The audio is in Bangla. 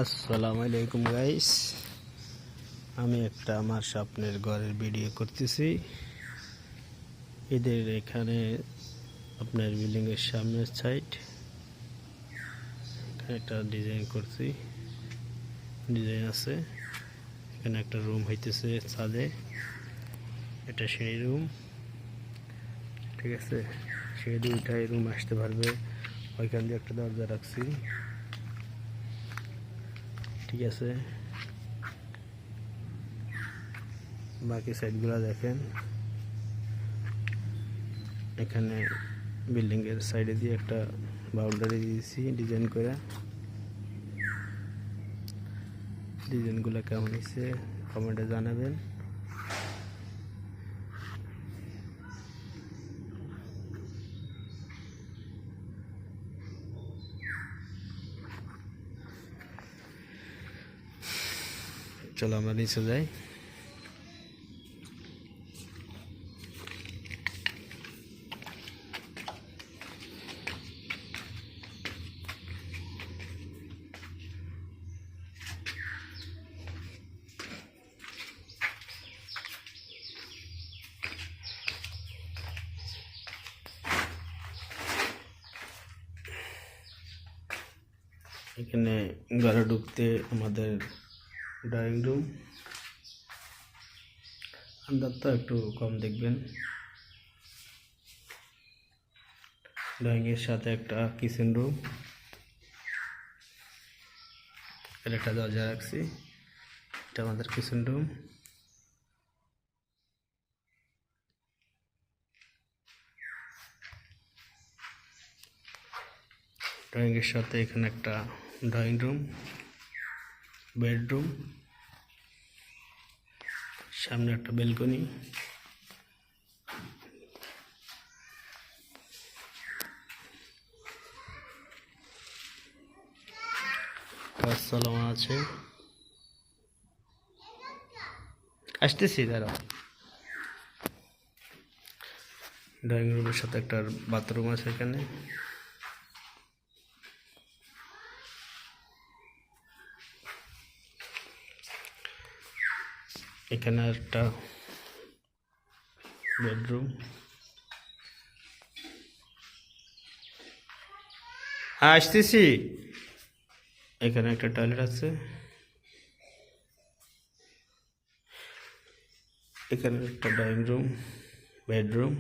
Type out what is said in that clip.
আসসালামু আলাইকুম গাইস, আমি একটা আমার স্বপ্নের ঘরের ভিডিও করতেছি। এদের এখানে আপনার বিল্ডিংয়ের সামনের সাইড এখানে একটা ডিজাইন করছি, ডিজাইন আছে। এখানে একটা রুম হইতেছে ছাদে, এটা সিঁড়ি রুম, ঠিক আছে। সিঁড়ি উঠাই রুম আসতে পারবে, ওইখান দিয়ে একটা দরজা রাখছি, ঠিক আছে। বাকি সাইডগুলো দেখেন, এখানে বিল্ডিংয়ের সাইডে দিয়ে একটা বাউন্ডারি দিয়েছি ডিজাইন করে। ডিজাইনগুলো কেমন হয়েছে কমেন্টে জানাবেন। চলো আমরা নিচে যাই। এখানে ঘরে ঢুকতে আমাদের ড্রয়িং রুম, আন্দাজটা একটু কম দেখবেন। ড্রয়িংয়ের সাথে একটা কিচেন রুম, এর একটা দরজা রাখছি, এটা আমাদের কিচেন রুম। ড্রয়িংয়ের সাথে এখানে একটা ড্রয়িং রুম, বেডরুম, সামনে একটা ব্যালকনি। কাজ চালানো আছে, আসতেছি দাঁড়াও। ড্রয়িং রুমের সাথে একটা বাথরুম আছে এখানে। এখানে একটা বেডরুম, আসতেছি। এখানে একটা টয়লেট আছে, এখানে একটা ড্রয়িং রুম, বেডরুম।